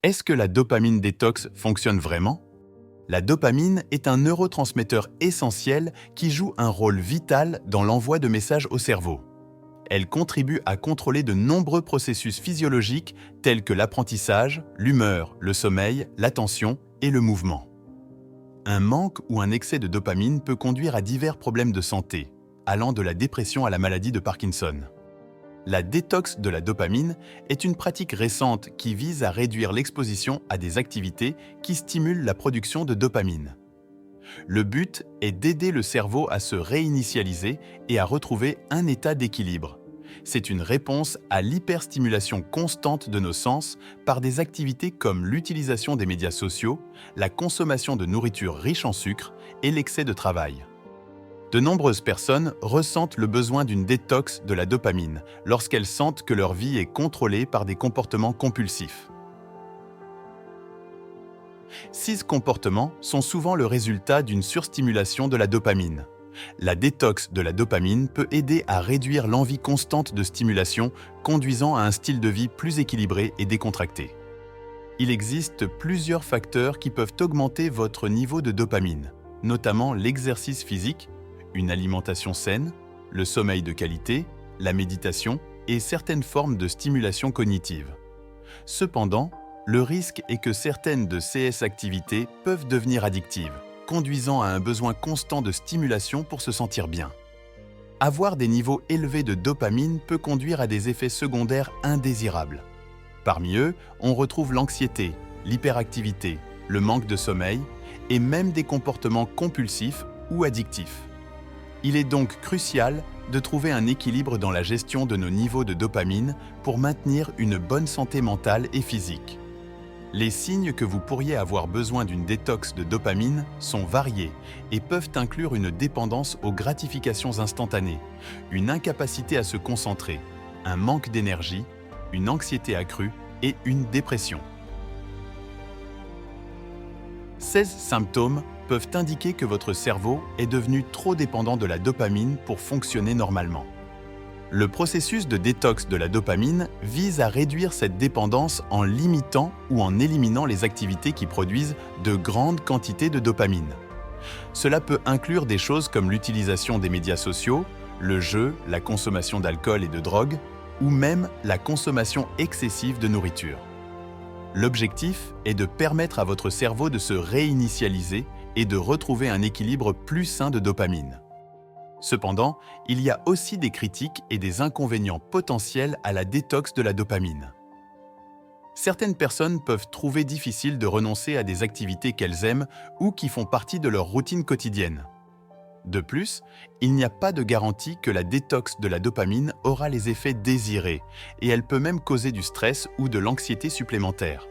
Est-ce que la dopamine détox fonctionne vraiment? La dopamine est un neurotransmetteur essentiel qui joue un rôle vital dans l'envoi de messages au cerveau. Elle contribue à contrôler de nombreux processus physiologiques tels que l'apprentissage, l'humeur, le sommeil, l'attention et le mouvement. Un manque ou un excès de dopamine peut conduire à divers problèmes de santé, allant de la dépression à la maladie de Parkinson. La détox de la dopamine est une pratique récente qui vise à réduire l'exposition à des activités qui stimulent la production de dopamine. Le but est d'aider le cerveau à se réinitialiser et à retrouver un état d'équilibre. C'est une réponse à l'hyperstimulation constante de nos sens par des activités comme l'utilisation des médias sociaux, la consommation de nourriture riche en sucre et l'excès de travail. De nombreuses personnes ressentent le besoin d'une détox de la dopamine lorsqu'elles sentent que leur vie est contrôlée par des comportements compulsifs. Ces comportements sont souvent le résultat d'une surstimulation de la dopamine. La détox de la dopamine peut aider à réduire l'envie constante de stimulation, conduisant à un style de vie plus équilibré et décontracté. Il existe plusieurs facteurs qui peuvent augmenter votre niveau de dopamine, notamment l'exercice physique, une alimentation saine, le sommeil de qualité, la méditation et certaines formes de stimulation cognitive. Cependant, le risque est que certaines de ces activités peuvent devenir addictives, conduisant à un besoin constant de stimulation pour se sentir bien. Avoir des niveaux élevés de dopamine peut conduire à des effets secondaires indésirables. Parmi eux, on retrouve l'anxiété, l'hyperactivité, le manque de sommeil et même des comportements compulsifs ou addictifs. Il est donc crucial de trouver un équilibre dans la gestion de nos niveaux de dopamine pour maintenir une bonne santé mentale et physique. Les signes que vous pourriez avoir besoin d'une détox de dopamine sont variés et peuvent inclure une dépendance aux gratifications instantanées, une incapacité à se concentrer, un manque d'énergie, une anxiété accrue et une dépression. Ces symptômes peuvent indiquer que votre cerveau est devenu trop dépendant de la dopamine pour fonctionner normalement. Le processus de détox de la dopamine vise à réduire cette dépendance en limitant ou en éliminant les activités qui produisent de grandes quantités de dopamine. Cela peut inclure des choses comme l'utilisation des médias sociaux, le jeu, la consommation d'alcool et de drogue, ou même la consommation excessive de nourriture. L'objectif est de permettre à votre cerveau de se réinitialiser et de retrouver un équilibre plus sain de dopamine. Cependant, il y a aussi des critiques et des inconvénients potentiels à la détox de la dopamine. Certaines personnes peuvent trouver difficile de renoncer à des activités qu'elles aiment ou qui font partie de leur routine quotidienne. De plus, il n'y a pas de garantie que la détox de la dopamine aura les effets désirés et elle peut même causer du stress ou de l'anxiété supplémentaire.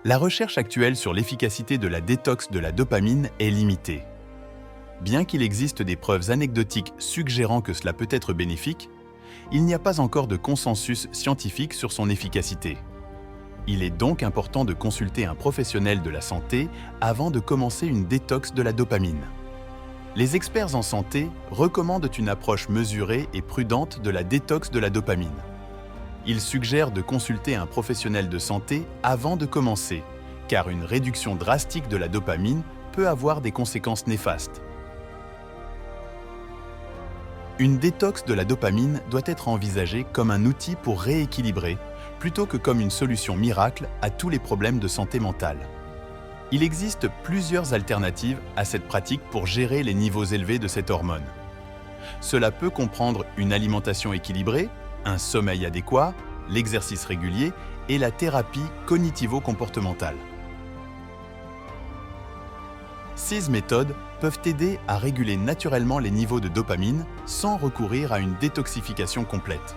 La recherche actuelle sur l'efficacité de la détox de la dopamine est limitée. Bien qu'il existe des preuves anecdotiques suggérant que cela peut être bénéfique, il n'y a pas encore de consensus scientifique sur son efficacité. Il est donc important de consulter un professionnel de la santé avant de commencer une détox de la dopamine. Les experts en santé recommandent une approche mesurée et prudente de la détox de la dopamine. Ils suggèrent de consulter un professionnel de santé avant de commencer, car une réduction drastique de la dopamine peut avoir des conséquences néfastes. Une détox de la dopamine doit être envisagée comme un outil pour rééquilibrer, plutôt que comme une solution miracle à tous les problèmes de santé mentale. Il existe plusieurs alternatives à cette pratique pour gérer les niveaux élevés de cette hormone. Cela peut comprendre une alimentation équilibrée, un sommeil adéquat, l'exercice régulier et la thérapie cognitivo-comportementale. Ces méthodes peuvent aider à réguler naturellement les niveaux de dopamine sans recourir à une détoxification complète.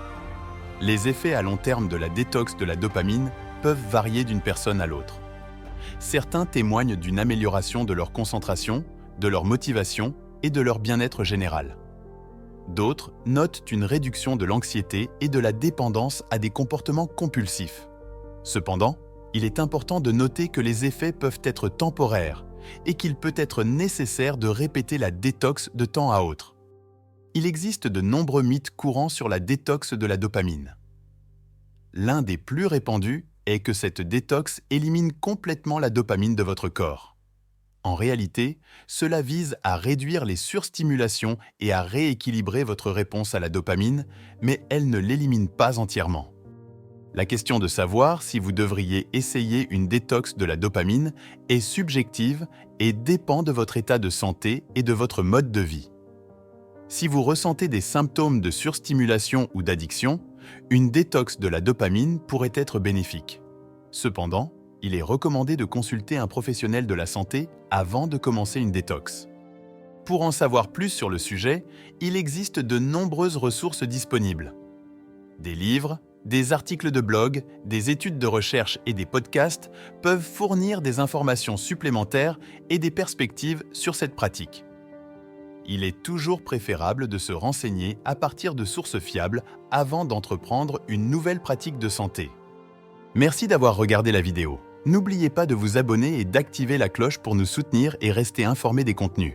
Les effets à long terme de la détox de la dopamine peuvent varier d'une personne à l'autre. Certains témoignent d'une amélioration de leur concentration, de leur motivation et de leur bien-être général. D'autres notent une réduction de l'anxiété et de la dépendance à des comportements compulsifs. Cependant, il est important de noter que les effets peuvent être temporaires et qu'il peut être nécessaire de répéter la détox de temps à autre. Il existe de nombreux mythes courants sur la détox de la dopamine. L'un des plus répandus est que cette détox élimine complètement la dopamine de votre corps. En réalité, cela vise à réduire les surstimulations et à rééquilibrer votre réponse à la dopamine, mais elle ne l'élimine pas entièrement. La question de savoir si vous devriez essayer une détox de la dopamine est subjective et dépend de votre état de santé et de votre mode de vie. Si vous ressentez des symptômes de surstimulation ou d'addiction, une détox de la dopamine pourrait être bénéfique. Cependant, il est recommandé de consulter un professionnel de la santé avant de commencer une détox. Pour en savoir plus sur le sujet, il existe de nombreuses ressources disponibles. Des livres, des articles de blog, des études de recherche et des podcasts peuvent fournir des informations supplémentaires et des perspectives sur cette pratique. Il est toujours préférable de se renseigner à partir de sources fiables avant d'entreprendre une nouvelle pratique de santé. Merci d'avoir regardé la vidéo. N'oubliez pas de vous abonner et d'activer la cloche pour nous soutenir et rester informé des contenus.